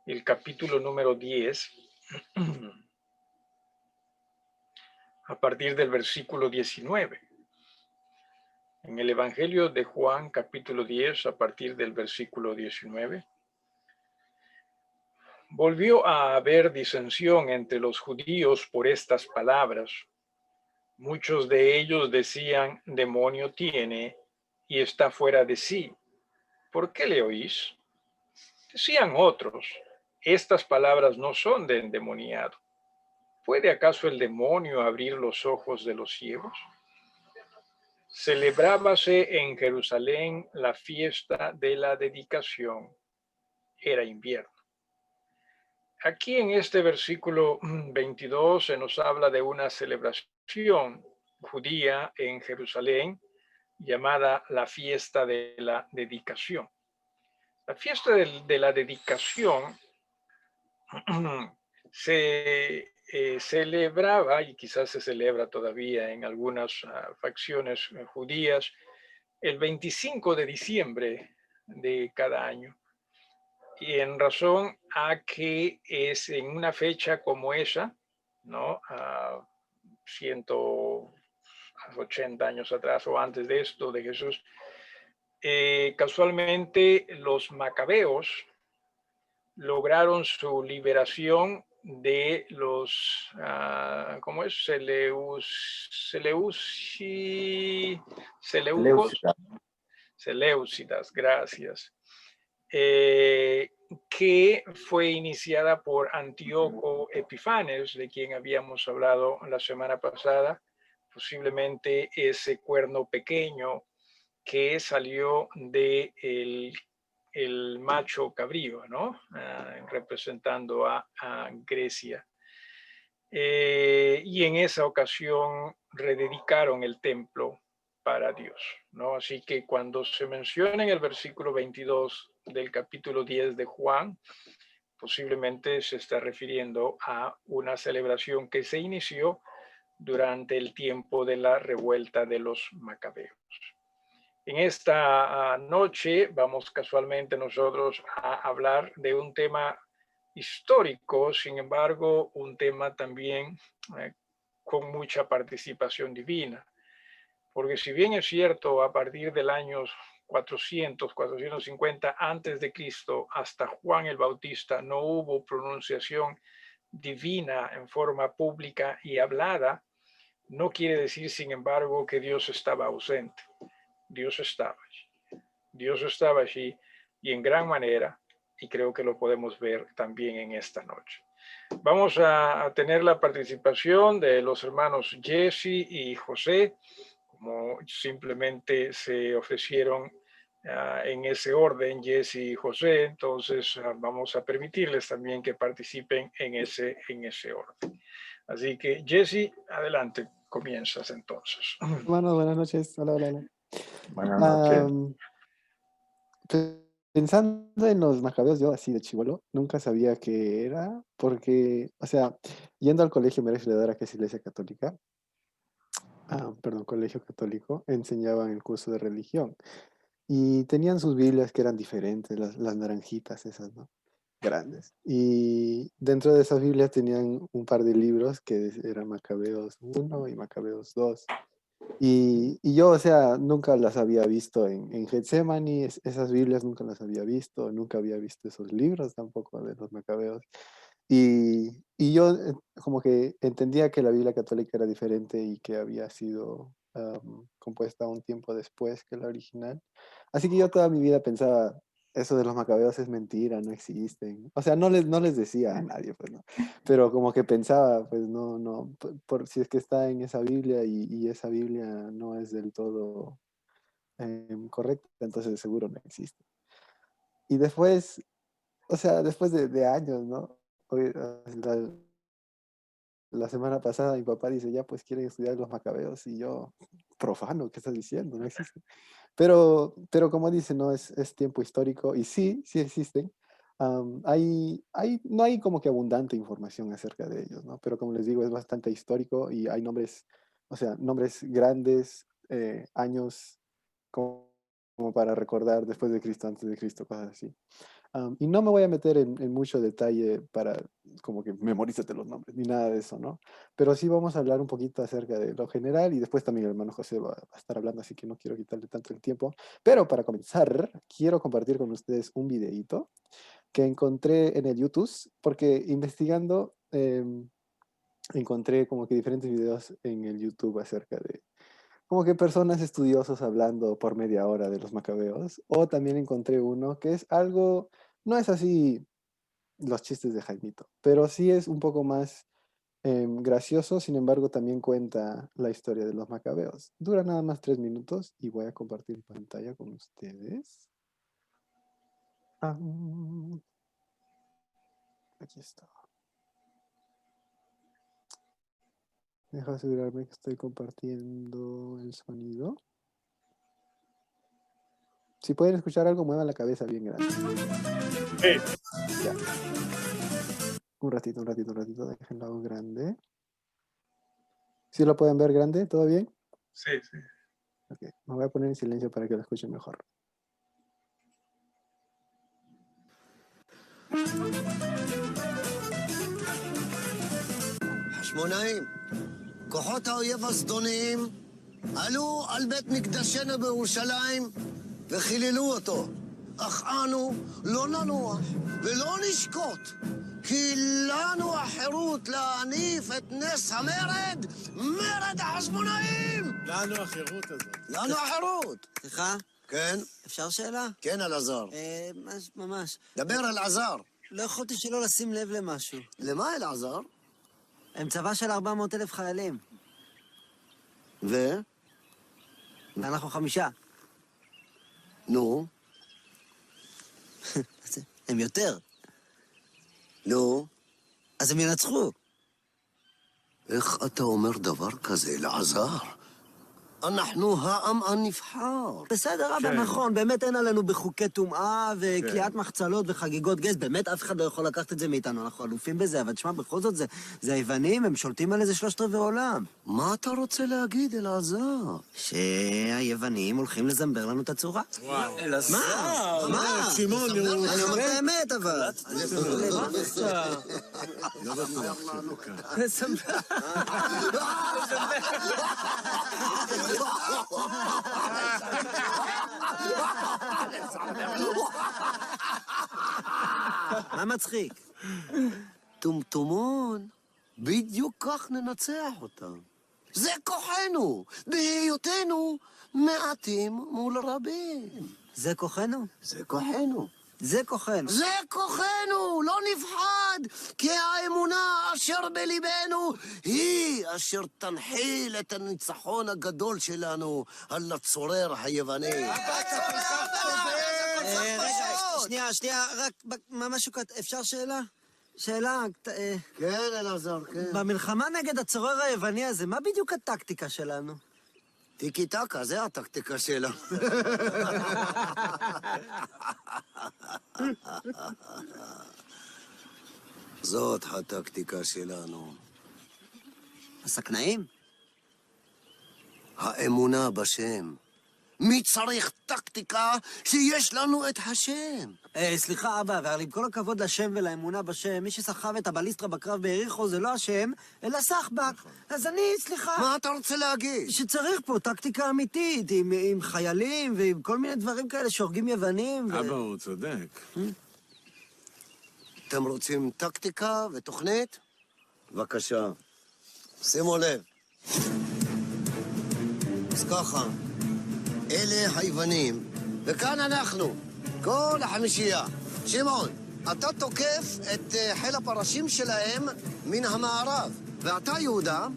el capítulo número 10, a partir del versículo 19. En el Evangelio de Juan, capítulo 10, a partir del versículo 19. Volvió a haber disensión entre los judíos por estas palabras. Muchos de ellos decían, demonio tiene y está fuera de sí. ¿Por qué le oís? Decían otros, estas palabras no son de endemoniado. ¿Puede acaso el demonio abrir los ojos de los ciegos? Celebrábase en Jerusalén la fiesta de la dedicación. Era invierno. Aquí en este versículo 22 se nos habla de una celebración judía en Jerusalén llamada la fiesta de la dedicación. La fiesta de la dedicación se celebraba, y quizás se celebra todavía en algunas facciones judías, el 25 de diciembre de cada año. Y en razón a que es en una fecha como esa, ¿no? 180 años atrás o antes de esto, de Jesús, casualmente los macabeos lograron su liberación de los, ¿cómo es? Leucida. Seleucidas, gracias. Que fue iniciada por Antíoco Epifanes, de quien habíamos hablado la semana pasada, posiblemente ese cuerno pequeño que salió de el macho cabrío, ¿no? Representando a Grecia. Y en esa ocasión rededicaron el templo para Dios, ¿no? Así que cuando se menciona en el versículo 22 del capítulo 10 de Juan, posiblemente se está refiriendo a una celebración que se inició durante el tiempo de la revuelta de los macabeos. En esta noche vamos casualmente nosotros a hablar de un tema histórico, sin embargo, un tema también con mucha participación divina. Porque si bien es cierto, a partir del año 400, 450 antes de Cristo, hasta Juan el Bautista no hubo pronunciación divina en forma pública y hablada, no quiere decir, sin embargo, que Dios estaba ausente. Dios estaba allí. Dios estaba allí y en gran manera, y creo que lo podemos ver también en esta noche. Vamos a tener la participación de los hermanos Jesse y José, como simplemente se ofrecieron en ese orden, Jesse y José, entonces vamos a permitirles también que participen en ese orden. Así que Jesse, adelante, comienzas entonces. Hermanos, buenas noches. Hola, hola, hola. Buenas noches. Pensando en los macabeos, yo así de chibolo, nunca sabía qué era, porque, o sea, yendo al colegio María Auxiliadora, que es iglesia católica, perdón, colegio católico, enseñaban el curso de religión. Y tenían sus Biblias que eran diferentes, las naranjitas esas, ¿no? Grandes. Y dentro de esas Biblias tenían un par de libros que eran Macabeos 1 y Macabeos 2. Y yo, o sea, nunca las había visto en Getsemaní, esas Biblias nunca las había visto, nunca había visto esos libros tampoco de los Macabeos. Y yo como que entendía que la Biblia católica era diferente y que había sido compuesta un tiempo después que la original. Así que yo toda mi vida pensaba, eso de los macabeos es mentira, no existen. O sea, no les decía a nadie, pues, ¿no? Pero como que pensaba, pues, no, si es que está en esa Biblia y esa Biblia no es del todo correcta, entonces seguro no existe. Y después, o sea, después de años, ¿no? La semana pasada mi papá dice, ya pues quieren estudiar los macabeos y yo, profano, ¿qué estás diciendo? No existe. Pero como dice, no es tiempo histórico y sí existen. No hay como que abundante información acerca de ellos, ¿no? Pero como les digo, es bastante histórico y hay nombres, o sea, nombres grandes, años como para recordar después de Cristo, antes de Cristo, cosas así. Y no me voy a meter en mucho detalle para como que memorízate los nombres, ni nada de eso, ¿no? Pero sí vamos a hablar un poquito acerca de lo general y después también el hermano José va a estar hablando, así que no quiero quitarle tanto el tiempo. Pero para comenzar, quiero compartir con ustedes un videíto que encontré en el YouTube, porque investigando encontré como que diferentes videos en el YouTube acerca de como que personas estudiosos hablando por media hora de los macabeos, o también encontré uno que es algo, no es así los chistes de Jaimito, pero sí es un poco más gracioso, sin embargo también cuenta la historia de los macabeos. Dura nada más 3 minutos y voy a compartir pantalla con ustedes. Ah, aquí está. Deja asegurarme que estoy compartiendo el sonido. Si pueden escuchar algo, muevan la cabeza bien grande. Ya. Un ratito, déjenlo algo grande. ¿Sí lo pueden ver grande? ¿Todo bien? Sí, sí. Ok, me voy a poner en silencio para que lo escuchen mejor. חשמונאים, כוחות האויב הזדוניים עלו על בית מקדשנו בירושלים וחיללו אותו. אך אנו לא ננוח ולא נשקוט, כי לנו החירות להניף את נס המרד, מרד החשמונאים! לנו החירות הזאת. לנו החירות! סליחה? כן? אפשר שאלה? כן, אלעזר. ממש. דבר, אלעזר. לא יכולתי שלא לשים לב למשהו. למה, אלעזר? הם צבא של 400,000 חיילים. ואנחנו 5. נו? הם יותר. נו? אז הם ינצחו. איך אתה אומר דבר כזה, אלעזר? אנחנו העם הנבחר. בסדר, אבל נכון, באמת אין עלינו בחוקי טומאה וקליעת מחצלות וחגיגות גז. באמת אף אחד לא יכול לקחת את זה מאיתנו, אנחנו אלופים בזה, אבל תשמע, בכל זאת זה היוונים, הם שולטים על איזה 3/4 עולם. מה אתה רוצה להגיד, אלעזר? שהיוונים הולכים לזמבר לנו את הצורה. וואו. מה? מה? שמעון, אני אומר את האמת, אבל. לא בטוח שהוא כאן. לזמבר. מה מצחיק? טומטומון, בדיוק כך ננצח אותם. זה כוחנו, בהיותנו מעטים מול רבים. זה כוחנו? זה כוחנו. זה כוחנו. זה כוחנו, לא נפחד, כי האמונה אשר בליבנו היא אשר תנחיל את הניצחון הגדול שלנו על הצורר היווני. רגע, שנייה, רק משהו קטן, אפשר שאלה? שאלה, כן, אלעזר, כן. במלחמה נגד הצורר היווני הזה, מה בדיוק הטקטיקה שלנו? טיקי טקה, זה הטקטיקה שלו. זאת הטקטיקה שלנו. הסכנאים? האמונה בשם. מי צריך טקטיקה שיש לנו את השם? סליחה, אבא, אבל עם כל הכבוד לשם ולאמונה בשם, מי שסחב את הבליסטרה בקרב ביריחו זה לא השם, אלא סחבק. אז סליחה. מה אתה רוצה להגיד? שצריך פה טקטיקה אמיתית, עם חיילים ועם כל מיני דברים כאלה שהורגים יוונים. אבא, הוא צודק. אתם רוצים טקטיקה ותוכנית? בבקשה. שימו לב. אז ככה, אלה היוונים, וכאן אנחנו, כל החמישייה. שמעון, אתה תוקף את חיל הפרשים שלהם מן המערב, ואתה, יהודה,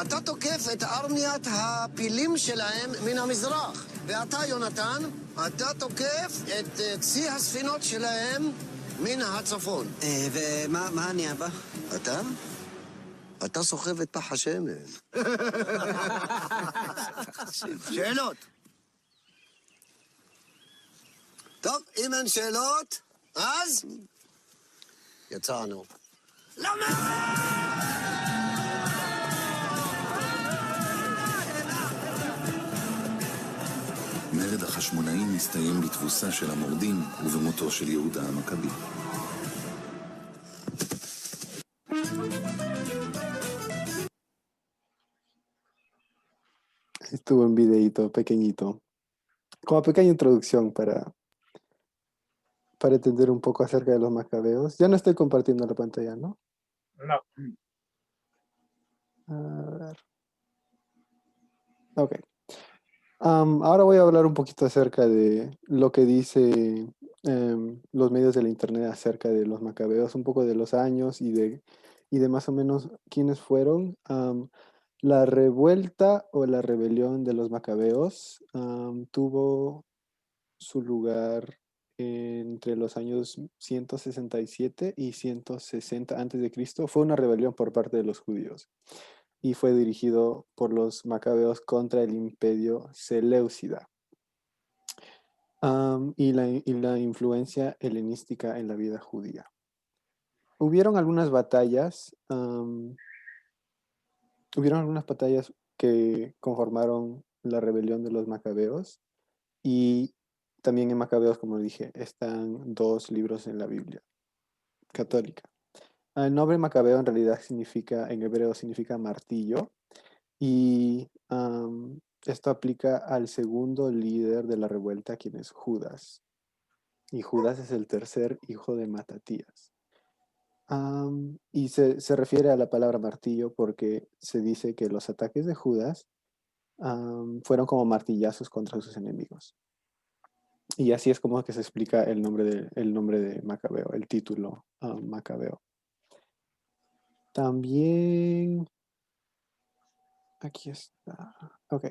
אתה תוקף את ארמיית הפילים שלהם מן המזרח, ואתה, יונתן, אתה תוקף את צי הספינות שלהם מן הצפון. ומה אני, אבא? אתה? אתה סוחב את פח השמן. שאלות? טוב, אם אין שאלות, אז יצאנו. מרד המרד החשמונאי מסתיים בתבוסה של המורדים ובמותו של יהודה המכבי. Estuvo un videito pequeñito, como pequeña introducción para entender un poco acerca de los macabeos. Ya no estoy compartiendo la pantalla, ¿no? No. A ver. Ok. Ahora voy a hablar un poquito acerca de lo que dice los medios de la internet acerca de los macabeos, un poco de los años y de más o menos quiénes fueron. La revuelta o la rebelión de los macabeos tuvo su lugar entre los años 167 y 160 antes de Cristo. Fue una rebelión por parte de los judíos y fue dirigido por los macabeos contra el imperio seleucida y la influencia helenística en la vida judía. Hubieron algunas batallas que conformaron la rebelión de los macabeos y también en Macabeos, como dije, están 2 libros en la Biblia católica. El nombre macabeo en realidad en hebreo significa martillo y esto aplica al segundo líder de la revuelta, quien es Judas. Y Judas es el tercer hijo de Matatías. Y se refiere a la palabra martillo porque se dice que los ataques de Judas fueron como martillazos contra sus enemigos. Y así es como que se explica el nombre de Macabeo, el título Macabeo. También, aquí está, ok.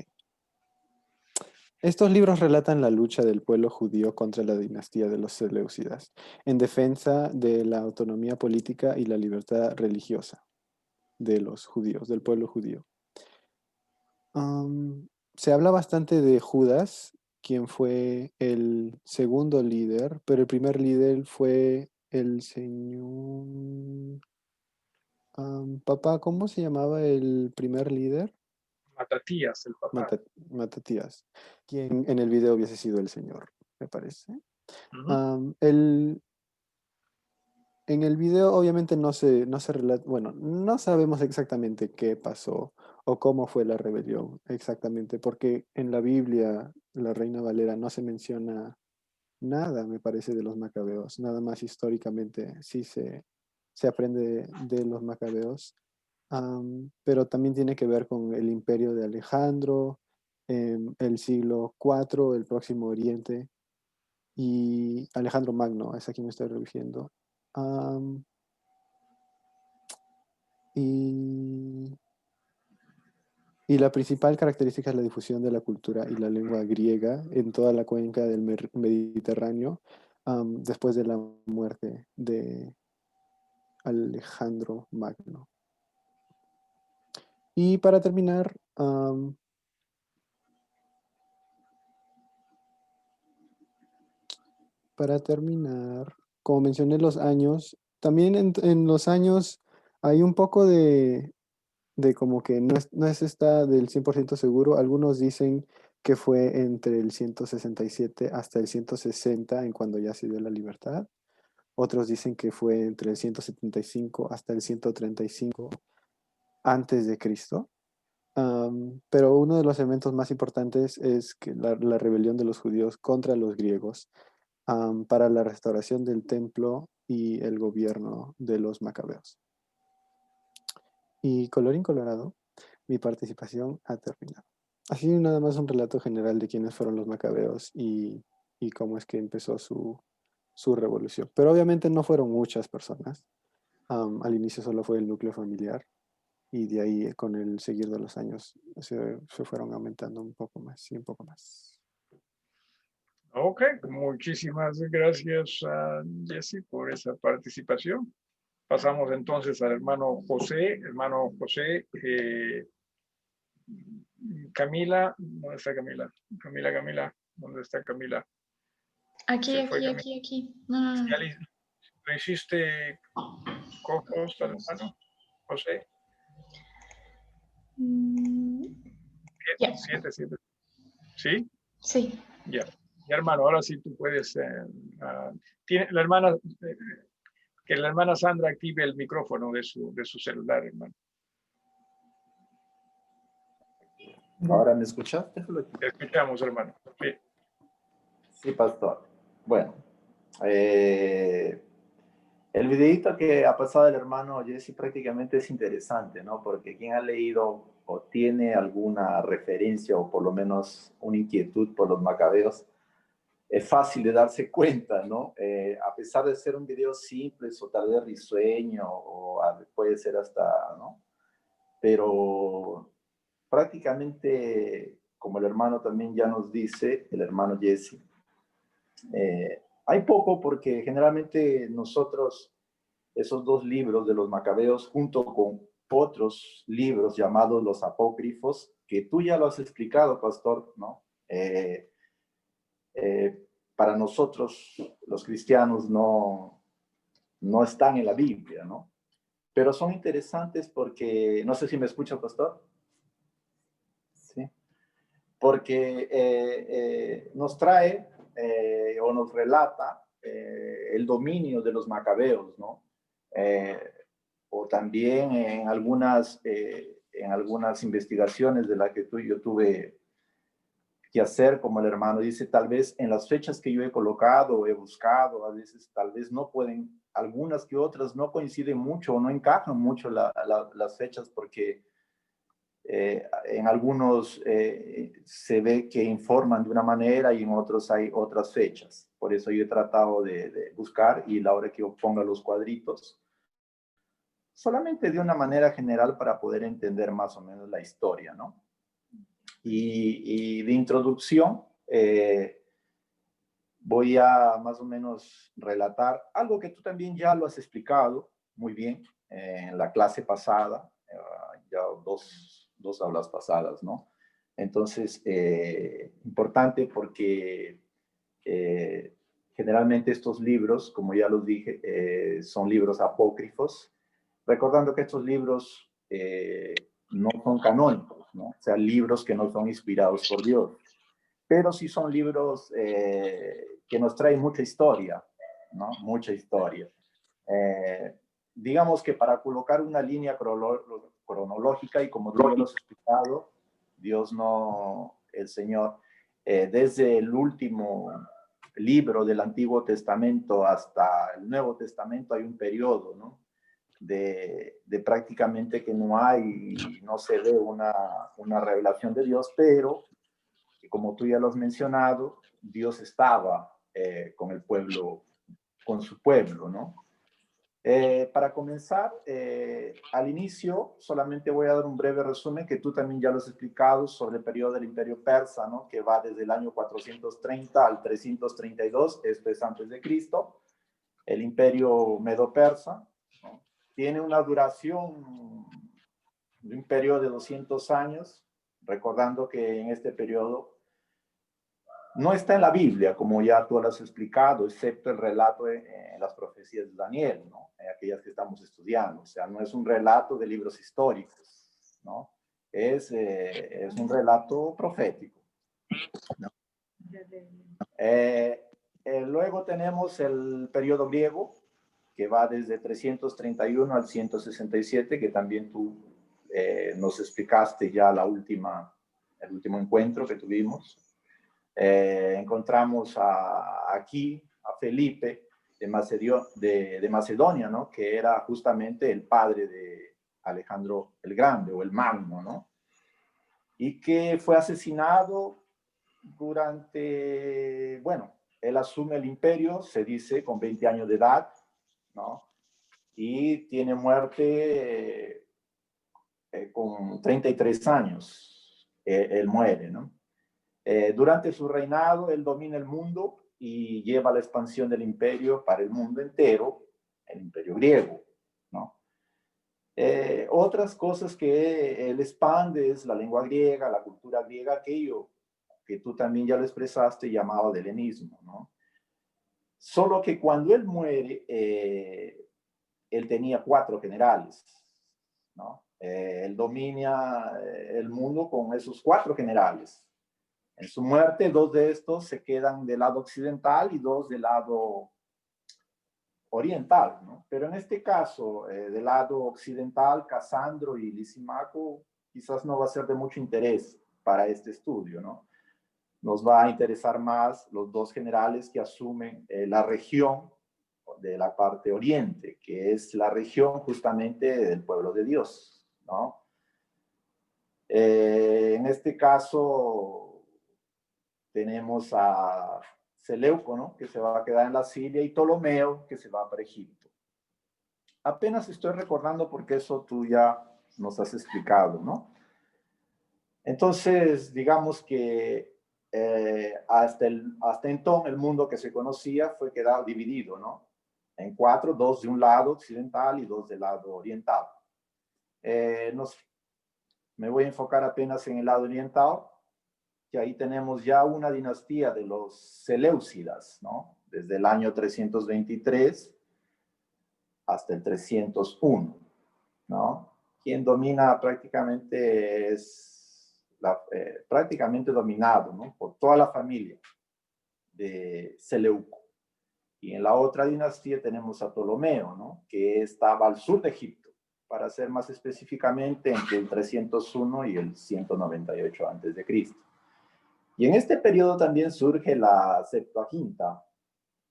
Estos libros relatan la lucha del pueblo judío contra la dinastía de los seleucidas, en defensa de la autonomía política y la libertad religiosa de los judíos, del pueblo judío. Se habla bastante de Judas, quien fue el segundo líder, pero el primer líder fue el señor... papá, ¿cómo se llamaba el primer líder? Matatías, el papá. Matatías, quien en el video hubiese sido el señor, me parece. Ujú. En el video obviamente no se relata, bueno, no sabemos exactamente qué pasó o cómo fue la rebelión exactamente, porque en la Biblia, la Reina Valera, no se menciona nada, me parece, de los macabeos, nada más históricamente sí se aprende de los macabeos, pero también tiene que ver con el imperio de Alejandro, el siglo IV, el Próximo Oriente, y Alejandro Magno, es a quien me estoy refiriendo. Am, y, y la principal característica es la difusión de la cultura y la lengua griega en toda la cuenca del Mediterráneo después de la muerte de Alejandro Magno. Y para terminar, como mencioné los años, también en los años hay un poco de como que no es esta del 100% seguro. Algunos dicen que fue entre el 167 hasta el 160 en cuando ya se dio la libertad. Otros dicen que fue entre el 175 hasta el 135 antes de Cristo. Pero uno de los eventos más importantes es que la rebelión de los judíos contra los griegos para la restauración del templo y el gobierno de los macabeos. Y colorín colorado, mi participación ha terminado. Así nada más un relato general de quiénes fueron los macabeos y cómo es que empezó su revolución. Pero obviamente no fueron muchas personas. Al inicio solo fue el núcleo familiar y de ahí con el seguir de los años se fueron aumentando un poco más y un poco más. Ok, muchísimas gracias a Jesse por esa participación. Pasamos entonces al hermano José. Hermano José, Camila, ¿dónde está Camila? Camila, ¿dónde está Camila? Aquí, Se fue aquí, Camila. aquí, aquí. No. ¿Ya le hiciste cojos al hermano José? Ya. Siete. ¿Sí? Sí. Ya, ya, hermano, ahora sí tú puedes. Tiene la hermana, que la hermana Sandra active el micrófono de su celular, hermano. ¿Ahora me escuchas? Te escuchamos, hermano. Sí. Sí, pastor. Bueno, el videito que ha pasado el hermano Jesse prácticamente es interesante, ¿no? Porque quien ha leído o tiene alguna referencia o por lo menos una inquietud por los macabeos, es fácil de darse cuenta, ¿no? A pesar de ser un video simple o tal vez risueño o puede ser hasta, ¿no? Pero prácticamente, como el hermano también ya nos dice, el hermano Jesse, hay poco porque generalmente nosotros, esos dos libros de los macabeos, junto con otros libros llamados los apócrifos, que tú ya lo has explicado, pastor, ¿no? Para nosotros, los cristianos, no están en la Biblia, ¿no? Pero son interesantes porque, no sé si me escucha, pastor. Sí. Porque nos trae o nos relata el dominio de los macabeos, ¿no? O también en algunas investigaciones de las que tú y yo tuve que hacer, como el hermano dice, tal vez en las fechas que yo he colocado, he buscado, a veces tal vez no pueden, algunas que otras no coinciden mucho o no encajan mucho las fechas porque en algunos se ve que informan de una manera y en otros hay otras fechas. Por eso yo he tratado de buscar y la hora que yo ponga los cuadritos, solamente de una manera general para poder entender más o menos la historia, ¿no? Y de introducción, voy a más o menos relatar algo que tú también ya lo has explicado muy bien en la clase pasada, ya dos aulas pasadas, ¿no? Entonces, importante porque generalmente estos libros, como ya los dije, son libros apócrifos, recordando que estos libros no son canónicos, ¿no? O sea, libros que no son inspirados por Dios, pero sí son libros que nos traen mucha historia, ¿no? Mucha historia. Digamos que para colocar una línea cronológica, y como tú ya lo has explicado, Dios no, el Señor, desde el último libro del Antiguo Testamento hasta el Nuevo Testamento hay un periodo, ¿no? De prácticamente que no se ve una revelación de Dios, pero como tú ya lo has mencionado, Dios estaba con el pueblo, con su pueblo, ¿no? Para comenzar, al inicio solamente voy a dar un breve resumen que tú también ya lo has explicado sobre el periodo del Imperio Persa, ¿no? Que va desde el año 430 al 332, esto es antes de Cristo. El Imperio Medo-Persa, ¿no? Tiene una duración de un periodo de 200 años, recordando que en este periodo no está en la Biblia, como ya tú lo has explicado, excepto el relato en las profecías de Daniel, ¿no? En aquellas que estamos estudiando. O sea, no es un relato de libros históricos, ¿no? Es un relato profético, ¿no? Luego tenemos el periodo griego, que va desde 331 al 167, que también tú nos explicaste ya el último encuentro que tuvimos. Encontramos aquí a Felipe de Macedonia, ¿no? Que era justamente el padre de Alejandro el Grande o el Magno, ¿no? Y que fue asesinado bueno, él asume el imperio, se dice, con 20 años de edad, ¿no? Y tiene muerte con 33 años, él muere, ¿no? Durante su reinado, él domina el mundo y lleva la expansión del imperio para el mundo entero, el imperio griego, ¿no? Otras cosas que él expande es la lengua griega, la cultura griega, aquello que tú también ya lo expresaste, llamado de helenismo, ¿no? Solo que cuando él muere, él tenía 4 generales, ¿no? Él domina el mundo con esos 4 generales. En su muerte, 2 de estos se quedan del lado occidental y 2 del lado oriental, ¿no? Pero en este caso, del lado occidental, Casandro y Lisímaco quizás no va a ser de mucho interés para este estudio, ¿no? Nos va a interesar más los 2 generales que asumen la región de la parte oriente, que es la región justamente del pueblo de Dios, ¿no? En este caso tenemos a Seleuco, ¿no? Que se va a quedar en la Siria, y Ptolomeo, que se va para Egipto. Apenas estoy recordando porque eso tú ya nos has explicado, ¿no? Entonces, digamos que hasta entonces el mundo que se conocía fue quedado dividido, ¿no? En 4, 2 de un lado occidental y 2 del lado oriental. Me voy a enfocar apenas en el lado oriental, que ahí tenemos ya una dinastía de los Seleucidas, ¿no? Desde el año 323 hasta el 301, ¿no? Quien domina prácticamente es prácticamente dominado, ¿no? Por toda la familia de Seleuco. Y en la otra dinastía tenemos a Ptolomeo, ¿no? Que estaba al sur de Egipto, para ser más específicamente entre el 301 y el 198 a.C. Y en este periodo también surge la Septuaginta,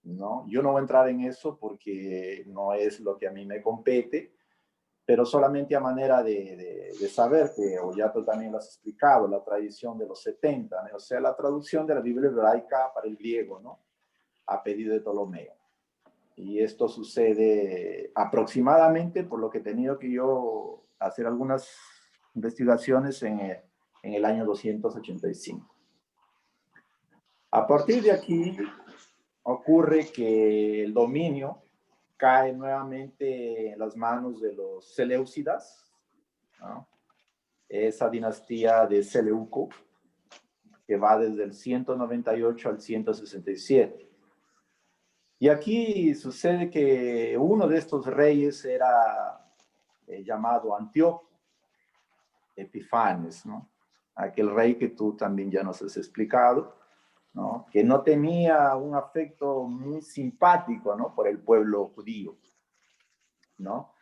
¿no? Yo no voy a entrar en eso porque no es lo que a mí me compete, pero solamente a manera de saber que, o ya tú también lo has explicado, la tradición de los 70, ¿no? O sea, la traducción de la Biblia hebraica para el griego, ¿no? A pedido de Ptolomeo. Y esto sucede aproximadamente, por lo que he tenido que yo hacer algunas investigaciones, en el año 285. A partir de aquí ocurre que el dominio cae nuevamente en las manos de los Seleucidas, ¿no? Esa dinastía de Seleuco, que va desde el 198 al 167. Y aquí sucede que uno de estos reyes era llamado Antíoco Epifanes, ¿no? Aquel rey que tú también ya nos has explicado, ¿no? Que no tenía un afecto muy simpático, ¿no? Por el pueblo judío, ¿no?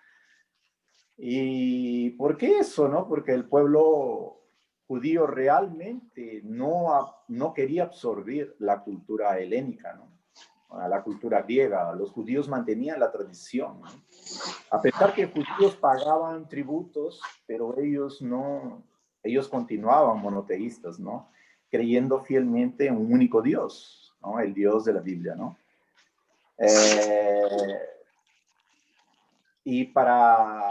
¿Y por qué eso, no? Porque el pueblo judío realmente no quería absorber la cultura helénica, ¿no? La cultura griega. Los judíos mantenían la tradición, ¿no? A pesar que judíos pagaban tributos, pero ellos continuaban monoteístas, ¿no? Creyendo fielmente en un único Dios, ¿no? El Dios de la Biblia, ¿no? Y para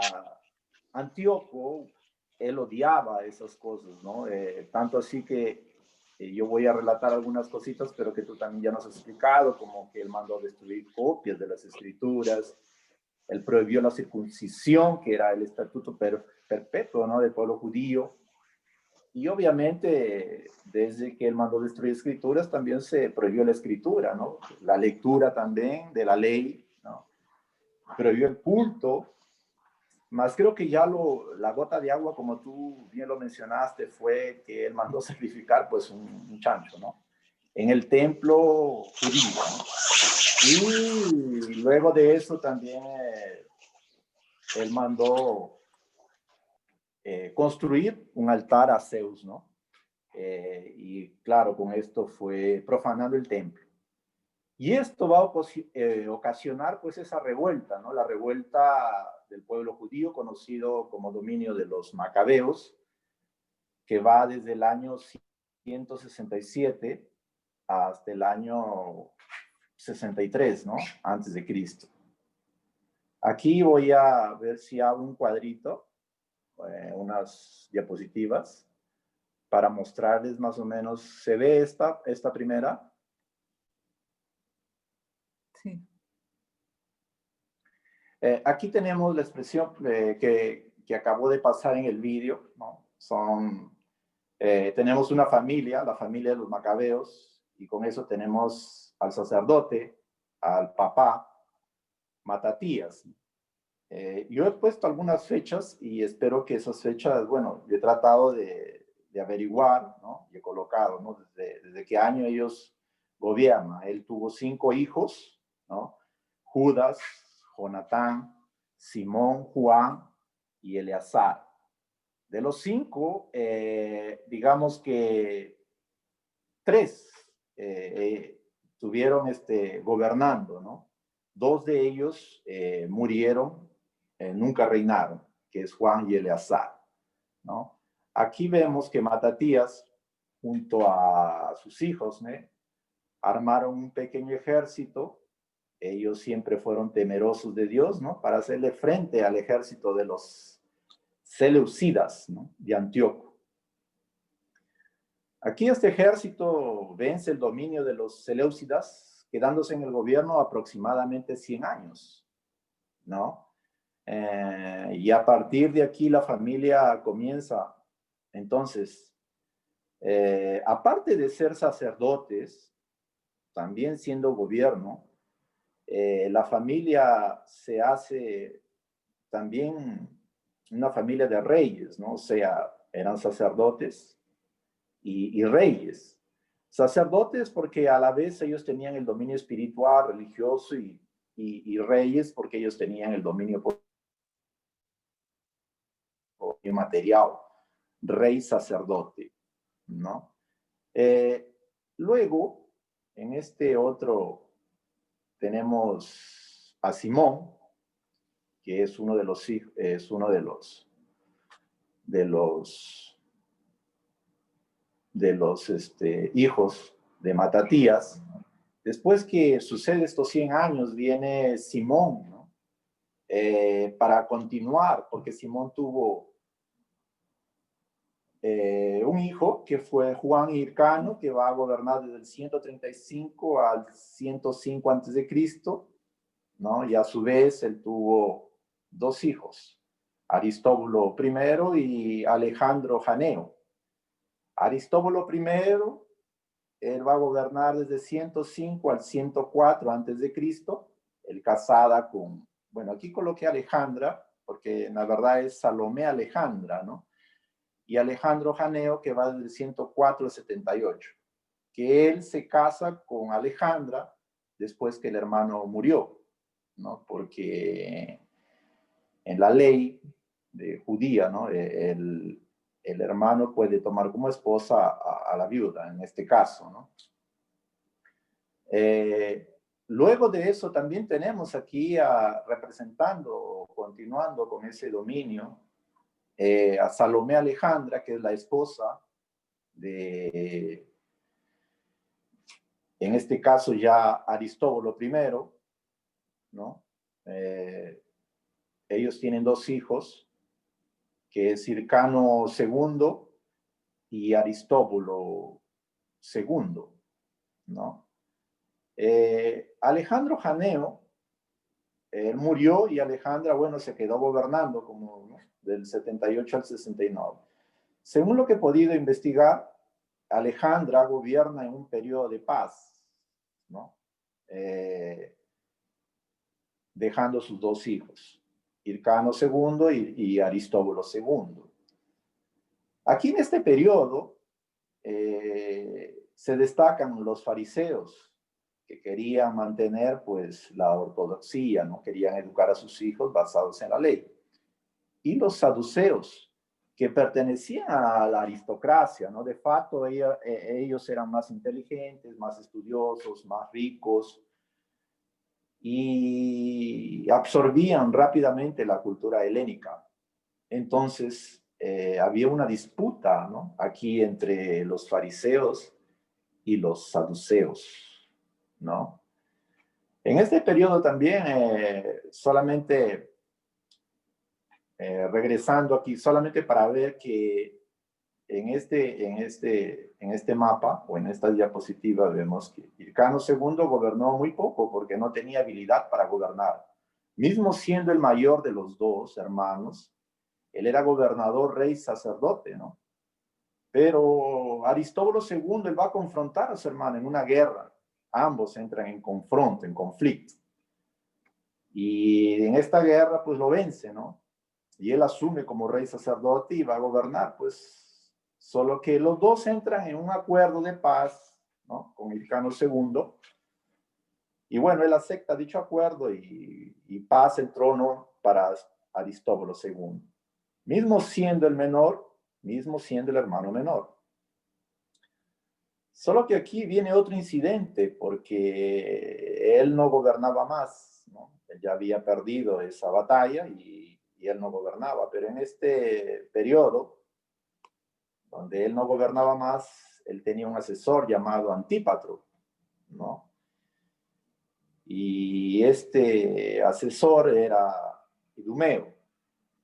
Antíoco, él odiaba esas cosas, ¿no? Tanto así que yo voy a relatar algunas cositas, pero que tú también ya nos has explicado, como que él mandó destruir copias de las escrituras, él prohibió la circuncisión, que era el estatuto perpetuo, ¿no? Del pueblo judío. Y obviamente, desde que él mandó destruir escrituras, también se prohibió la escritura, ¿no? La lectura también de la ley, ¿no? Prohibió el culto. Más creo que ya la gota de agua, como tú bien lo mencionaste, fue que él mandó sacrificar pues un chancho, ¿no? En el templo judío, ¿no? Y luego de eso también él mandó construir un altar a Zeus, ¿no? Y claro, con esto fue profanando el templo. Y esto va a ocasionar pues esa revuelta, ¿no? La revuelta del pueblo judío, conocido como dominio de los macabeos, que va desde el año 167 hasta el año 63, ¿no? Antes de Cristo. Aquí voy a ver si hago un cuadrito, unas diapositivas, para mostrarles más o menos. ¿Se ve esta primera? Sí. Aquí tenemos la expresión que acabó de pasar en el vídeo, ¿no? Tenemos una familia, la familia de los macabeos, y con eso tenemos al sacerdote, al papá, Matatías. Yo he puesto algunas fechas y espero que esas fechas, bueno, he tratado de de averiguar, ¿no? Y he colocado, ¿no? Desde qué año ellos gobiernan. Él tuvo 5 hijos, ¿no? Judas, Jonatán, Simón, Juan y Eleazar. De los 5, digamos que 3 estuvieron gobernando, ¿no? 2 de ellos murieron, nunca reinaron, que es Juan y Eleazar, ¿no? Aquí vemos que Matatías, junto a sus hijos, ¿no? Armaron un pequeño ejército. Ellos siempre fueron temerosos de Dios, ¿no? Para hacerle frente al ejército de los seleucidas, ¿no? De Antíoco. Aquí este ejército vence el dominio de los seleucidas, quedándose en el gobierno aproximadamente 100 años, ¿no? Y a partir de aquí la familia comienza, entonces, aparte de ser sacerdotes, también siendo gobierno, la familia se hace también una familia de reyes, ¿no? O sea, eran sacerdotes y reyes. Sacerdotes porque a la vez ellos tenían el dominio espiritual, religioso y reyes porque ellos tenían el dominio material, rey sacerdote, ¿no? Luego, en este otro, tenemos a Simón, que es uno de los hijos de Matatías. Después que sucede estos 100 años, viene Simón, ¿no? Para continuar, porque Simón tuvo un hijo que fue Juan Hircano, que va a gobernar desde el 135 al 105 a.C., ¿no? Y a su vez él tuvo 2 hijos, Aristóbulo I y Alejandro Janeo. Aristóbulo I, él va a gobernar desde 105 al 104 a.C., él casada con, bueno, aquí coloqué Alejandra, porque en la verdad es Salomé Alejandra, ¿no? Y Alejandro Janeo, que va desde 104 al 78, que él se casa con Alejandra después que el hermano murió, ¿no? Porque en la ley judía, ¿no? El hermano puede tomar como esposa a la viuda, en este caso, ¿no? Luego de eso también tenemos aquí representando, continuando con ese dominio, a Salomé Alejandra, que es la esposa de, en este caso ya Aristóbulo I, ¿no? Ellos tienen 2 hijos, que es Hircano II y Aristóbulo II, ¿no? Alejandro Janeo, él murió y Alejandra, bueno, se quedó gobernando como, ¿no? Del 78 al 69. Según lo que he podido investigar, Alejandra gobierna en un periodo de paz, ¿no? Dejando sus 2 hijos, Hircano II y Aristóbulo II. Aquí en este periodo se destacan los fariseos, que querían mantener pues la ortodoxia, no querían educar a sus hijos basados en la ley. Y los saduceos, que pertenecían a la aristocracia, ¿no? De facto ellos eran más inteligentes, más estudiosos, más ricos, y absorbían rápidamente la cultura helénica. Entonces, había una disputa, ¿no? Aquí entre los fariseos y los saduceos, ¿no? En este periodo también, solamente regresando aquí, solamente para ver que en este mapa o en esta diapositiva vemos que Hircano II gobernó muy poco porque no tenía habilidad para gobernar. Mismo siendo el mayor de los 2 hermanos, él era gobernador, rey, sacerdote, ¿no? Pero Aristóbulo II, él va a confrontar a su hermano en una guerra. Ambos entran en confronto, en conflicto. Y en esta guerra, pues lo vence, ¿no? Y él asume como rey sacerdote y va a gobernar, pues, Solo que los dos entran en un acuerdo de paz, ¿no? Con Hircano II. Y bueno, él acepta dicho acuerdo y pasa el trono para Aristóbulo II. Mismo siendo el menor, mismo siendo el hermano menor. Solo que aquí viene otro incidente, porque él no gobernaba más, ¿no? Él ya había perdido esa batalla y él no gobernaba, pero en este periodo, donde él no gobernaba más, él tenía un asesor llamado Antípatro, ¿no? Y este asesor era Idumeo,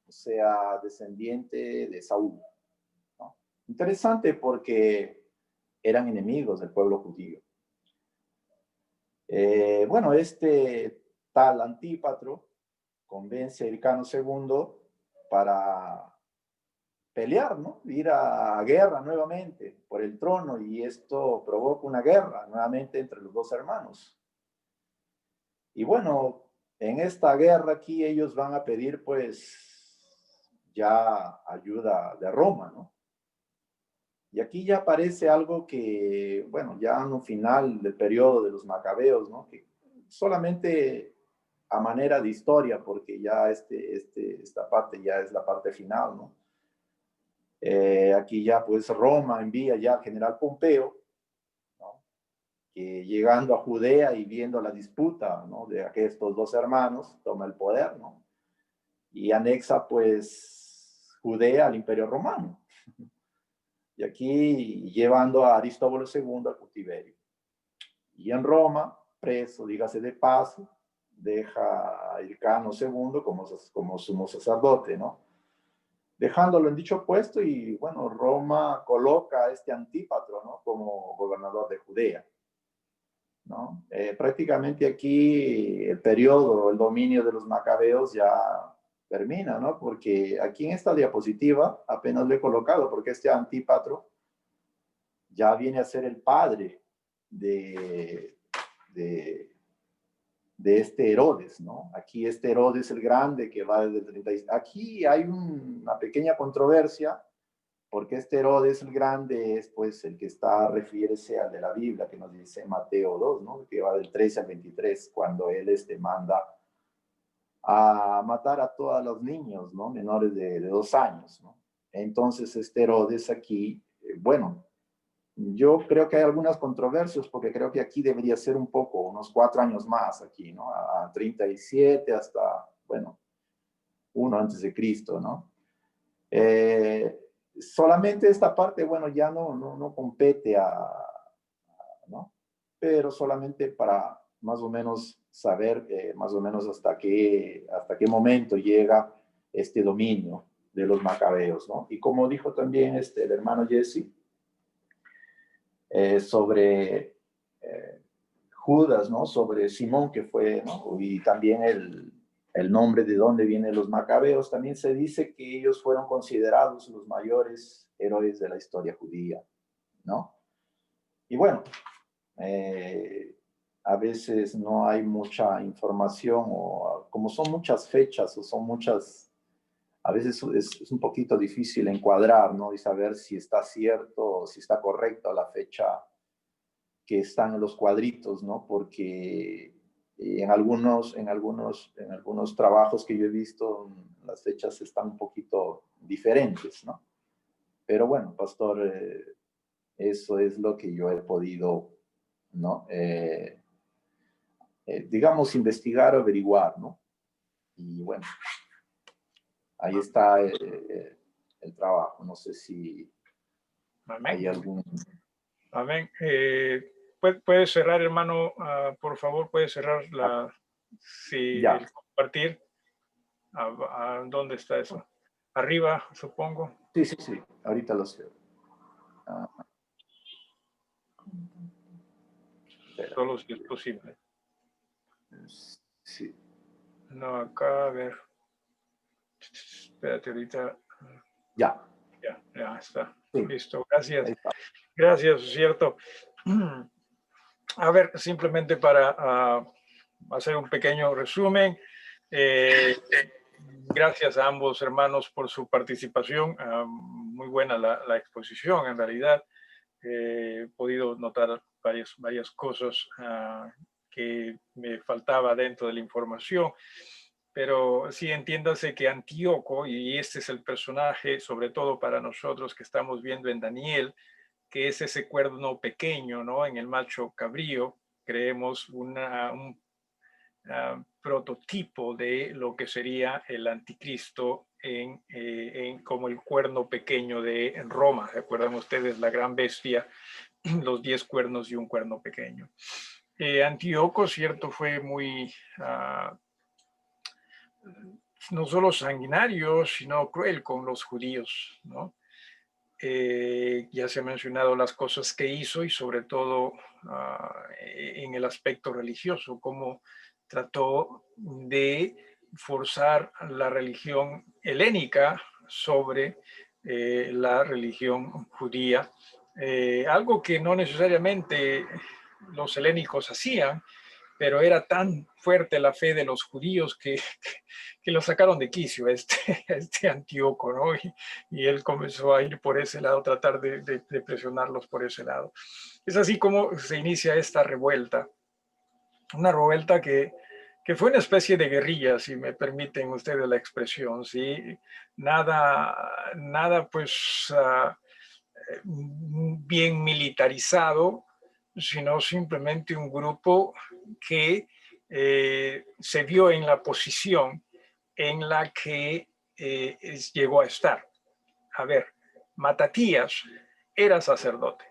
o sea, descendiente de Saúl, ¿no? Interesante porque eran enemigos del pueblo judío. Bueno, este tal Antípatro convence a Hircano II para pelear, ¿no? Ir a guerra nuevamente por el trono, y esto provoca una guerra nuevamente entre los dos hermanos. Y bueno, en esta guerra aquí ellos van a pedir pues ya ayuda de Roma, ¿no? Y aquí ya aparece algo que, bueno, ya en un final del periodo de los macabeos, ¿no? Que solamente a manera de historia, porque ya esta parte ya es la parte final, ¿no? Aquí ya pues Roma envía ya al general Pompeo, ¿no? Que llegando a Judea y viendo la disputa, ¿no? De estos dos hermanos, toma el poder, ¿no? Y anexa pues Judea al Imperio Romano. Y aquí llevando a Aristóbulo II al cautiverio. Y en Roma, preso, dígase de paso, deja a Hircano II como sumo sacerdote, ¿no? Dejándolo en dicho puesto, y bueno, Roma coloca a este Antípatro, ¿no? Como gobernador de Judea, ¿no? Prácticamente aquí el periodo, el dominio de los macabeos ya termina, ¿no? Porque aquí en esta diapositiva apenas lo he colocado, porque este Antípatro ya viene a ser el padre de este Herodes, ¿no? Aquí este Herodes el Grande, que va desde el 36. Aquí hay una pequeña controversia, porque este Herodes el Grande es pues el que refiere al de la Biblia, que nos dice Mateo 2, ¿no? Que va del 13 al 23, cuando él manda a matar a todos los niños, ¿no? Menores de 2 años, ¿no? Entonces este Herodes aquí, bueno, yo creo que hay algunas controversias, porque creo que aquí debería ser un poco, unos 4 años más aquí, ¿no? A 37 hasta, bueno, 1 antes de Cristo, ¿no? Solamente esta parte, bueno, ya no compete ¿no? Pero solamente para más o menos saber más o menos hasta qué momento llega este dominio de los macabeos, ¿no? Y como dijo también el hermano Jesse, sobre Judas, ¿no? Sobre Simón, que fue, ¿no? Y también el nombre de dónde vienen los macabeos, también se dice que ellos fueron considerados los mayores héroes de la historia judía, ¿no? Y bueno, a veces no hay mucha información, o como son muchas fechas, o son muchas, a veces es un poquito difícil encuadrar, ¿no? Y saber si está cierto o si está correcta la fecha que están en los cuadritos, ¿no? Porque en algunos trabajos que yo he visto, las fechas están un poquito diferentes, ¿no? Pero bueno, pastor, eso es lo que yo he podido, ¿no? Digamos, investigar o averiguar, ¿no? Y bueno, ahí está el trabajo. No sé si Amén. hay algún... Amén. ¿Puede cerrar, hermano? Por favor, puede cerrar Ya. el compartir. ¿Dónde está eso? Arriba, supongo. Sí. Ahorita lo sé. Solo si es posible. Sí. No, acá, a ver. Espérate, ahorita. Ya. Ya está. Sí. Listo, gracias. Ahí está. Gracias, es cierto. A ver, simplemente para hacer un pequeño resumen. Gracias a ambos hermanos por su participación. muy buena la exposición, en realidad. He podido notar varias cosas que me faltaba dentro de la información. Pero sí, entiéndase que Antíoco, y este es el personaje, sobre todo para nosotros que estamos viendo en Daniel, que es ese cuerno pequeño, ¿no? En el macho cabrío, creemos un prototipo de lo que sería el anticristo como el cuerno pequeño de Roma. ¿Recuerdan ustedes la gran bestia, los 10 cuernos y un cuerno pequeño? Antíoco, cierto, fue muy... no solo sanguinario, sino cruel con los judíos, ¿no? Ya se han mencionado las cosas que hizo y sobre todo en el aspecto religioso, cómo trató de forzar la religión helénica sobre la religión judía, algo que no necesariamente los helénicos hacían, pero era tan fuerte la fe de los judíos que lo sacaron de quicio este Antíoco, ¿no? Y él comenzó a ir por ese lado, tratar de presionarlos por ese lado. Es así como se inicia esta revuelta, una revuelta que fue una especie de guerrilla, si me permiten ustedes la expresión, ¿sí? Nada pues bien militarizado, sino simplemente un grupo que se vio en la posición en la que llegó a estar. A ver, Matatías era sacerdote.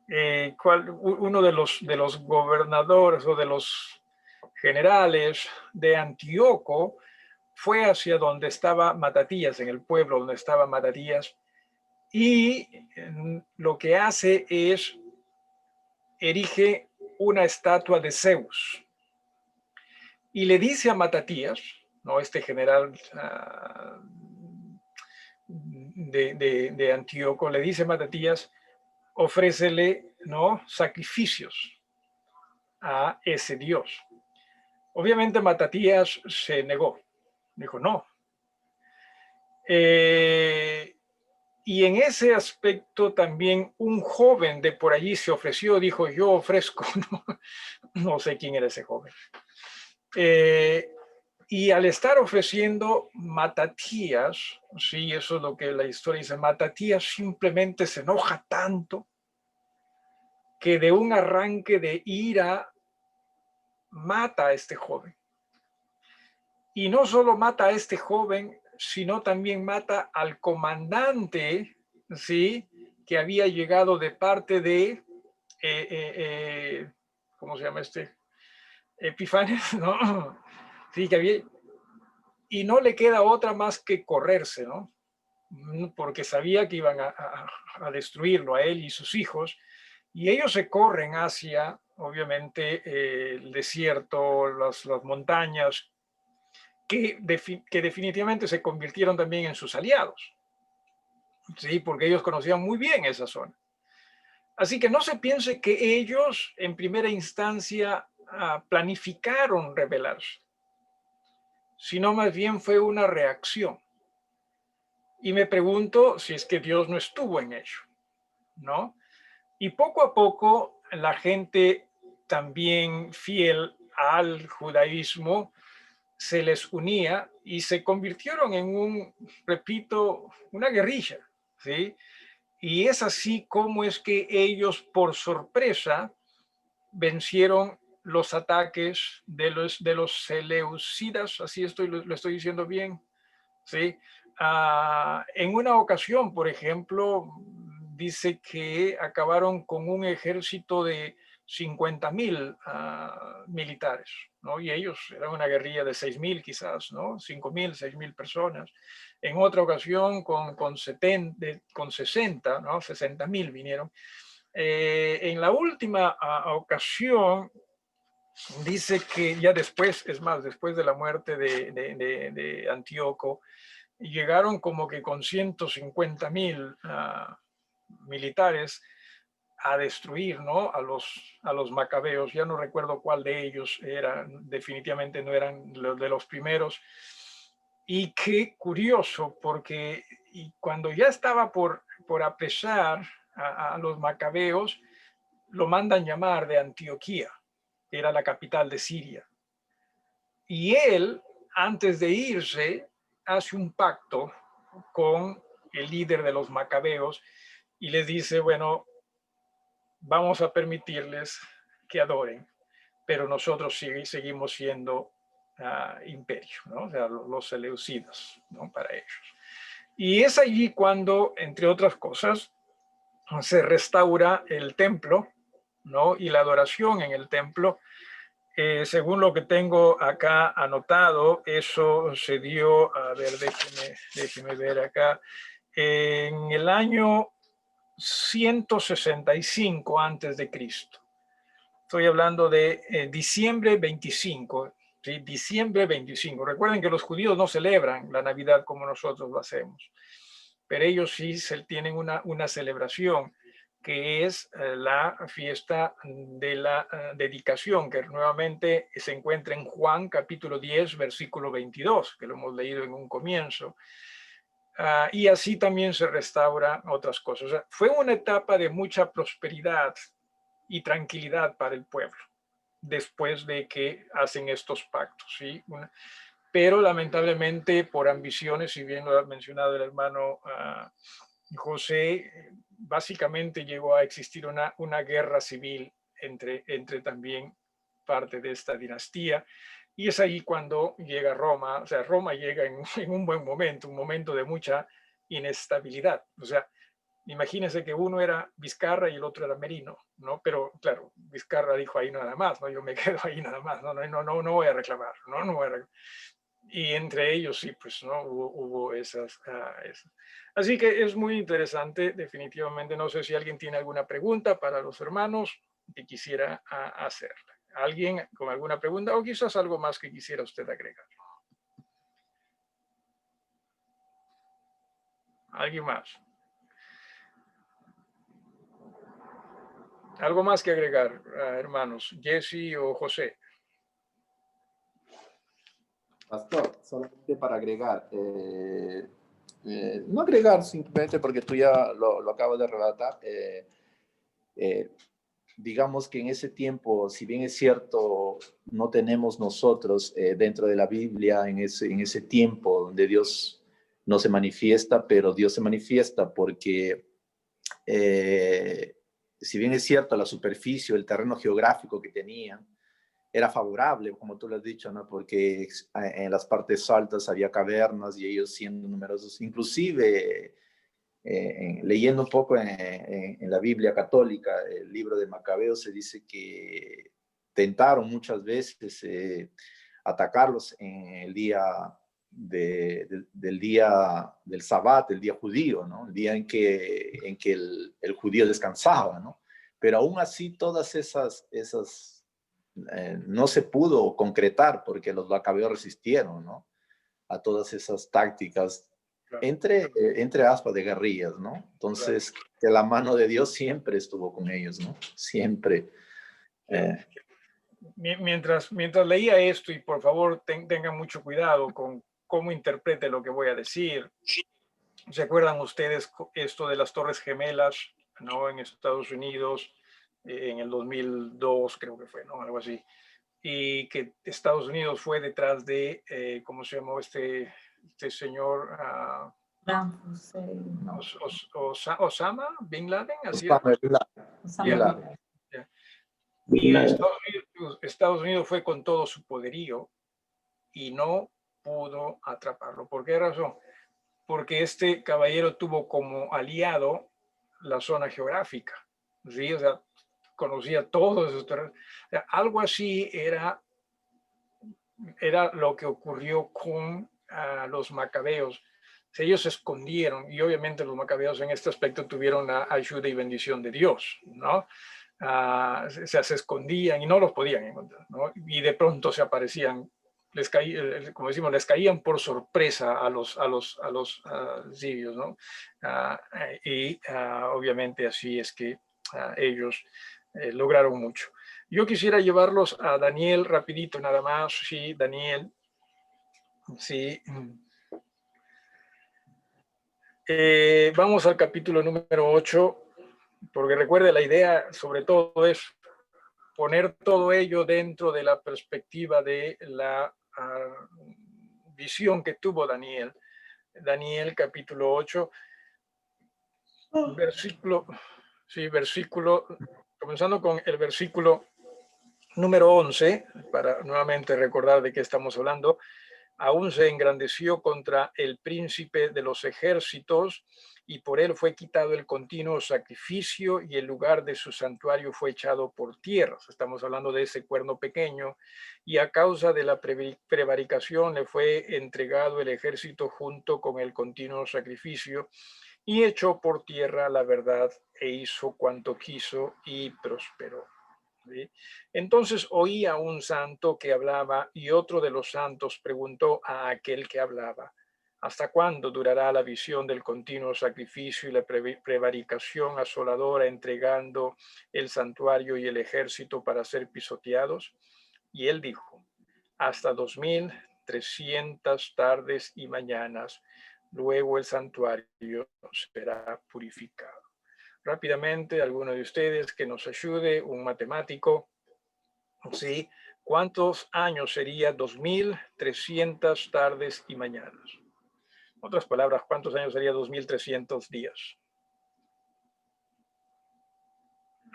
Uno de los gobernadores o de los generales de Antíoco fue hacia donde estaba Matatías, en el pueblo donde estaba Matatías, y lo que hace es erige una estatua de Zeus y le dice a Matatías, ¿no? Este general de Antíoco, le dice a Matatías, ofrécele, ¿no?, sacrificios a ese dios. Obviamente Matatías se negó, dijo no. Y en ese aspecto también un joven de por allí se ofreció, dijo, yo ofrezco, no sé quién era ese joven. Y al estar ofreciendo, Matatías, sí, eso es lo que la historia dice, Matatías simplemente se enoja tanto que de un arranque de ira mata a este joven. Y no solo mata a este joven, sino también mata al comandante, ¿sí?, que había llegado de parte de, ¿cómo se llama este? Epifanes, ¿no? Sí, que había, y no le queda otra más que correrse, ¿no? Porque sabía que iban a destruirlo a él y sus hijos, y ellos se corren hacia, obviamente, el desierto, las montañas, que definitivamente se convirtieron también en sus aliados, ¿sí? Porque ellos conocían muy bien esa zona. Así que no se piense que ellos, en primera instancia, planificaron rebelarse, sino más bien fue una reacción. Y me pregunto si es que Dios no estuvo en ello, ¿no? Y poco a poco la gente también fiel al judaísmo se les unía y se convirtieron en repito, una guerrilla, ¿sí? Y es así como es que ellos, por sorpresa, vencieron los ataques de los seleucidas, así lo estoy diciendo bien, ¿sí? En una ocasión, por ejemplo, dice que acabaron con un ejército de 50,000 militares, ¿no? Y ellos eran una guerrilla de 6,000 quizás, ¿no? 5,000, 6,000 personas. En otra ocasión con 60, ¿no? 60,000 vinieron. En la última ocasión, dice que ya después, es más, después de la muerte de Antíoco, llegaron como que con 150,000 militares a destruir, ¿no?, a los macabeos. Ya no recuerdo cuál de ellos era, definitivamente no eran de los primeros. Y qué curioso, porque cuando ya estaba por apresar a los macabeos, lo mandan llamar de Antioquía, que era la capital de Siria. Y él, antes de irse, hace un pacto con el líder de los macabeos y les dice, bueno, vamos a permitirles que adoren, pero nosotros seguimos siendo imperio, ¿no? O sea, los seleucidas, ¿no? Para ellos. Y es allí cuando, entre otras cosas, se restaura el templo, ¿no? Y la adoración en el templo. Según lo que tengo acá anotado, eso se dio, a ver, déjeme ver acá, en el año 165 antes de Cristo. Estoy hablando de diciembre 25, ¿sí? Diciembre 25. Recuerden que los judíos no celebran la Navidad como nosotros lo hacemos, pero ellos sí tienen una celebración que es la fiesta de la dedicación, que nuevamente se encuentra en Juan capítulo 10, versículo 22, que lo hemos leído en un comienzo. Y así también se restauran otras cosas. O sea, fue una etapa de mucha prosperidad y tranquilidad para el pueblo, después de que hacen estos pactos, ¿sí? Pero lamentablemente por ambiciones, si bien lo ha mencionado el hermano José, básicamente llegó a existir una guerra civil entre también parte de esta dinastía, y es ahí cuando llega Roma. O sea, Roma llega en un buen momento, un momento de mucha inestabilidad. O sea, imagínense que uno era Vizcarra y el otro era Merino, ¿no? Pero claro, Vizcarra dijo ahí nada más, ¿no? Yo me quedo ahí nada más, no voy a reclamar, no voy a reclamar. Y entre ellos sí, pues, ¿no? Hubo esas. Así que es muy interesante, definitivamente. No sé si alguien tiene alguna pregunta para los hermanos que quisiera hacerla. ¿Alguien con alguna pregunta o quizás algo más que quisiera usted agregar? ¿Alguien más? ¿Algo más que agregar, hermanos? Jesse o José. Pastor, solamente para agregar, no agregar simplemente porque tú ya lo acabas de relatar, digamos que en ese tiempo, si bien es cierto, no tenemos nosotros dentro de la Biblia en ese tiempo donde Dios no se manifiesta, pero Dios se manifiesta porque si bien es cierto la superficie, el terreno geográfico que tenían, era favorable, como tú lo has dicho, ¿no? Porque en las partes altas había cavernas y ellos siendo numerosos, inclusive leyendo un poco en la Biblia católica, el libro de Macabeos, se dice que tentaron muchas veces atacarlos en el día del día del Sabbat, el día judío, ¿no? El día en que el judío descansaba, ¿no? Pero aún así todas esas no se pudo concretar porque los macabeos resistieron, ¿no? A todas esas tácticas entre aspas de guerrillas, ¿no? Entonces, que la mano de Dios siempre estuvo con ellos, ¿no? Siempre. Mientras leía esto, y por favor tengan mucho cuidado con cómo interprete lo que voy a decir. ¿Se acuerdan ustedes esto de las Torres Gemelas, ¿no? En Estados Unidos, en el 2002 creo que fue, ¿no? Algo así. Y que Estados Unidos fue detrás de, ¿cómo se llamó este señor? Osama Bin Laden, así era. Y Estados Unidos fue con todo su poderío y no pudo atraparlo. ¿Por qué razón? Porque este caballero tuvo como aliado la zona geográfica, ¿sí? O sea, conocía todos esos terrenos. O sea, algo así era lo que ocurrió con los macabeos. Ellos se escondieron, y obviamente los macabeos en este aspecto tuvieron la ayuda y bendición de Dios, ¿no? Se escondían y no los podían encontrar, ¿no? Y de pronto se aparecían, como decimos, les caían por sorpresa a los sirios, ¿no? Y obviamente así es que ellos lograron mucho. Yo quisiera llevarlos a Daniel rapidito nada más. Sí, Daniel. Sí. Vamos al capítulo número 8, porque recuerde, la idea sobre todo es poner todo ello dentro de la perspectiva de la visión que tuvo Daniel. Daniel capítulo 8, comenzando con el versículo número 11, para nuevamente recordar de qué estamos hablando. Aún se engrandeció contra el príncipe de los ejércitos, y por él fue quitado el continuo sacrificio, y el lugar de su santuario fue echado por tierra. Estamos hablando de ese cuerno pequeño, y a causa de la prevaricación le fue entregado el ejército junto con el continuo sacrificio, y echó por tierra la verdad, e hizo cuanto quiso, y prosperó. ¿Sí? Entonces oía un santo que hablaba, y otro de los santos preguntó a aquel que hablaba: ¿hasta cuándo durará la visión del continuo sacrificio y la prevaricación asoladora, entregando el santuario y el ejército para ser pisoteados? Y él dijo: hasta 2300 tardes y mañanas, luego el santuario será purificado. Rápidamente, alguno de ustedes que nos ayude, un matemático, ¿sí? ¿Cuántos años sería 2300 tardes y mañanas? En otras palabras, ¿cuántos años sería 2300 días?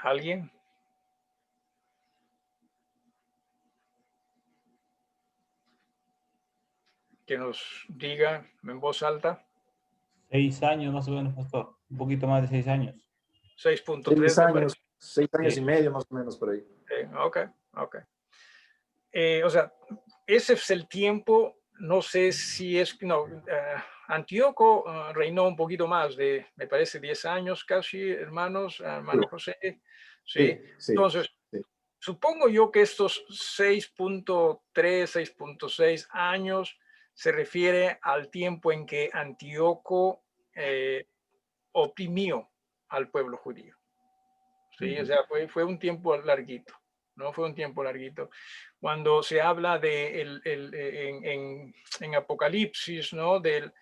¿Alguien? Que nos diga en voz alta. 6 años más o menos, pastor. Un poquito más de 6 años. 6.3. 6 años, 6 años Sí. y medio más o menos por ahí. Ok. O sea, ese es el tiempo. No sé si es, no, Antíoco reinó un poquito más de, me parece, 10 años casi, hermanos, hermano José. Sí. Entonces, supongo yo que estos 6.3, 6.6 años se refiere al tiempo en que Antíoco oprimió al pueblo judío. Sí, o sea, fue un tiempo larguito, ¿no? Fue un tiempo larguito. Cuando se habla de en Apocalipsis, ¿no? Del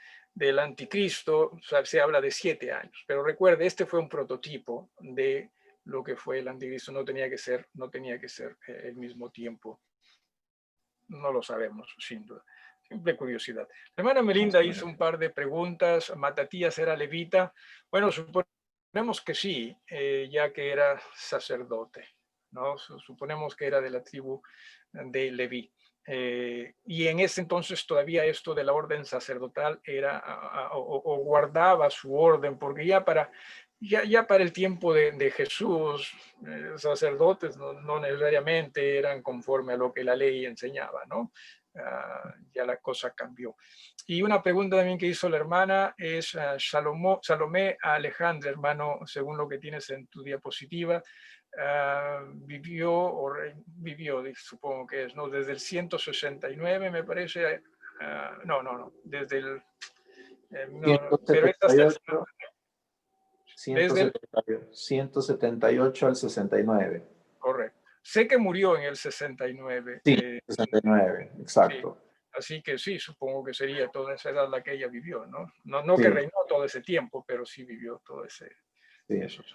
anticristo, o sea, se habla de 7 años. Pero recuerde, este fue un prototipo de lo que fue el anticristo. No tenía que ser el mismo tiempo. No lo sabemos, sin duda. Simple curiosidad. La hermana Melinda hizo un par de preguntas. ¿Matatías era levita? Bueno, suponemos que sí, ya que era sacerdote, ¿no? Suponemos que era de la tribu de Leví. Y en ese entonces todavía esto de la orden sacerdotal era o guardaba su orden, porque ya para el tiempo de Jesús, sacerdotes no necesariamente eran conforme a lo que la ley enseñaba, ¿no? Ya la cosa cambió. Y una pregunta también que hizo la hermana es Salomé Alejandra, hermano, según lo que tienes en tu diapositiva, vivió, supongo que es, ¿no? Desde el 169, me parece. No, desde el... pero esta 178 al 69. Correcto. Sé que murió en el 69. Sí, 69, exacto. Sí. Así que sí, supongo que sería toda esa edad la que ella vivió, ¿no? No Sí. que reinó todo ese tiempo, pero sí vivió todo esos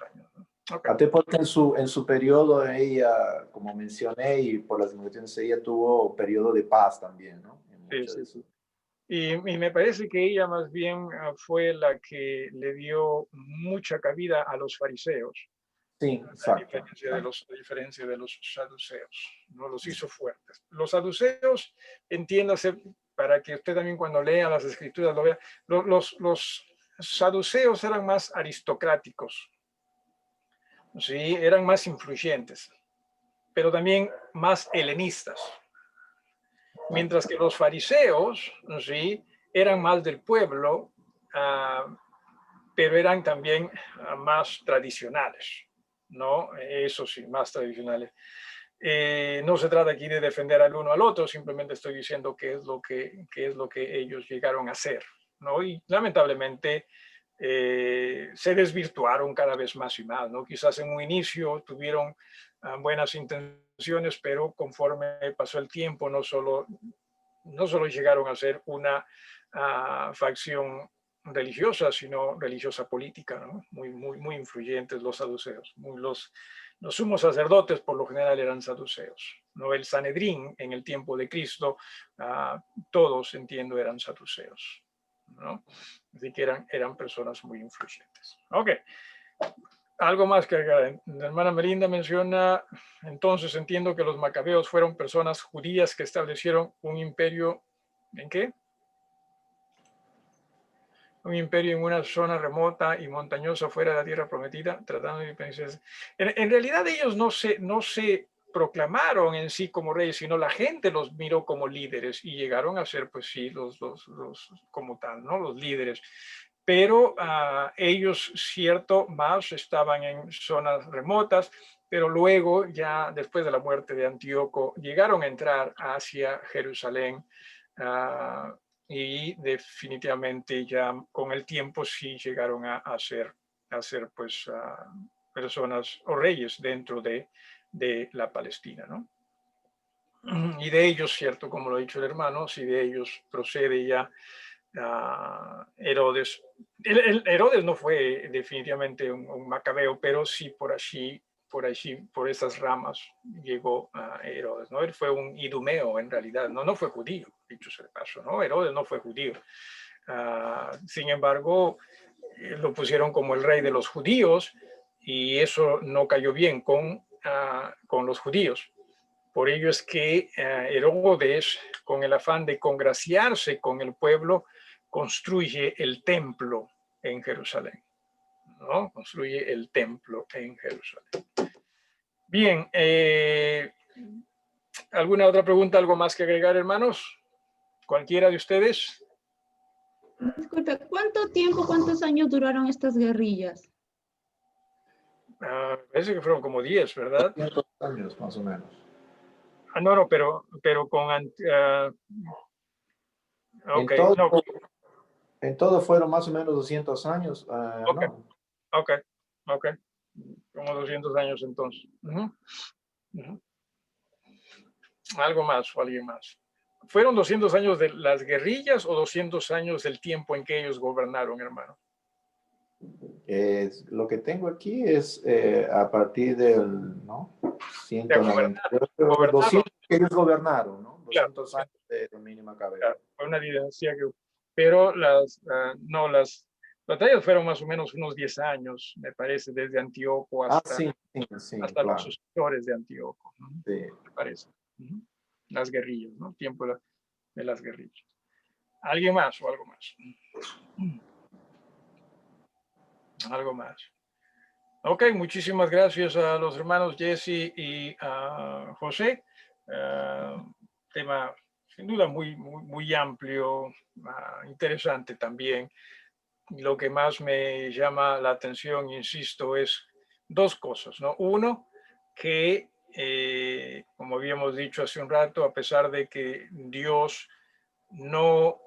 años, ¿no? Okay. Até porque en su periodo ella, como mencioné, y por las investigaciones, ella tuvo periodo de paz también, ¿no? Sí. Y me parece que ella más bien fue la que le dio mucha cabida a los fariseos. Sí, exacto. A diferencia de los saduceos, ¿no? Los hizo fuertes. Los saduceos, entiéndase, para que usted también cuando lea las escrituras lo vea, los saduceos eran más aristocráticos, ¿sí? Eran más influyentes, pero también más helenistas. Mientras que los fariseos, ¿sí? Eran más del pueblo, pero eran también más tradicionales, ¿no? Eso sí, más tradicionales. No se trata aquí de defender al uno al otro, simplemente estoy diciendo qué es lo que ellos llegaron a hacer, ¿no? Y lamentablemente se desvirtuaron cada vez más y más, ¿no? Quizás en un inicio tuvieron buenas intenciones, pero conforme pasó el tiempo no solo llegaron a ser una facción religiosa, sino religiosa política, ¿no? Muy influyentes los saduceos. Los sumos sacerdotes por lo general eran saduceos, ¿no? El Sanedrín en el tiempo de Cristo, todos, entiendo, eran saduceos, ¿no? Así que eran personas muy influyentes. Ok. Algo más que agregar. La hermana Melinda menciona, entonces entiendo que los macabeos fueron personas judías que establecieron un imperio, ¿en qué? Un imperio en una zona remota y montañosa fuera de la tierra prometida, tratando de independencia. En realidad ellos no se proclamaron en sí como reyes, sino la gente los miró como líderes y llegaron a ser, pues sí, los como tal, ¿no? Los líderes. Pero ellos, cierto, más estaban en zonas remotas, pero luego, ya después de la muerte de Antíoco, llegaron a entrar hacia Jerusalén, y definitivamente ya con el tiempo sí llegaron a ser pues personas o reyes dentro de la Palestina, ¿no? Y de ellos, cierto, como lo ha dicho el hermano, si de ellos procede ya Herodes. Herodes no fue definitivamente un macabeo, pero sí por esas ramas llegó a Herodes, ¿no? Él fue un idumeo en realidad, no fue judío, dicho sea de paso, ¿no? Herodes no fue judío. Sin embargo, lo pusieron como el rey de los judíos y eso no cayó bien con los judíos. Por ello es que Herodes, con el afán de congraciarse con el pueblo, construye el templo en Jerusalén, ¿no? Construye el templo en Jerusalén. Bien, ¿alguna otra pregunta, algo más que agregar, hermanos? ¿Cualquiera de ustedes? Disculpe, ¿cuántos años duraron estas guerrillas? Parece que fueron como 10, ¿verdad? 200 años más o menos. No, pero con... okay, En todo fueron más o menos 200 años. Okay. No. Ok. Como 200 años entonces. ¿Algo más o alguien más? ¿Fueron 200 años de las guerrillas o 200 años del tiempo en que ellos gobernaron, hermano? Lo que tengo aquí es a partir del, ¿no? 198, 200 que ellos gobernaron, ¿no? 200 años de dominio macabeo. Claro, fue una dinastía que... Pero las batallas fueron más o menos unos 10 años, me parece, desde Antíoco hasta, hasta claro, los sucesores de Antíoco, ¿no? Sí. Me parece. Las guerrillas, ¿no? Tiempo de las guerrillas. ¿Alguien más o algo más? Algo más. Ok, muchísimas gracias a los hermanos Jesse y a José. Tema sin duda muy amplio, interesante también. Lo que más me llama la atención, insisto, es dos cosas, ¿no? Uno, que como habíamos dicho hace un rato, a pesar de que Dios no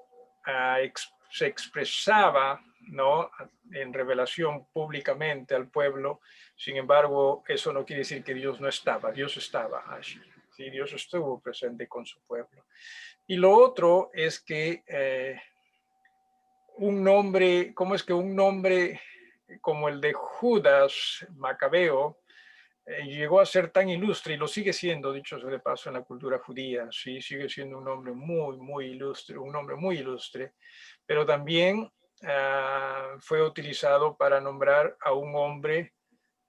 se expresaba, ¿no?, en revelación públicamente al pueblo, sin embargo, eso no quiere decir que Dios no estaba, Dios estaba allí, ¿sí? Dios estuvo presente con su pueblo. Y lo otro es que un nombre, ¿cómo es que un nombre como el de Judas Macabeo llegó a ser tan ilustre y lo sigue siendo, dicho sea de paso, en la cultura judía? Sí, sigue siendo un nombre muy ilustre, un nombre muy ilustre, pero también fue utilizado para nombrar a un hombre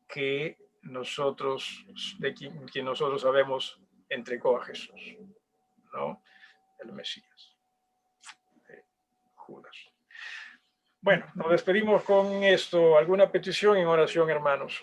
que nosotros, de quien nosotros sabemos, entregó a Jesús, ¿no? El Mesías, Judas. Bueno, nos despedimos con esto. ¿Alguna petición en oración, hermanos?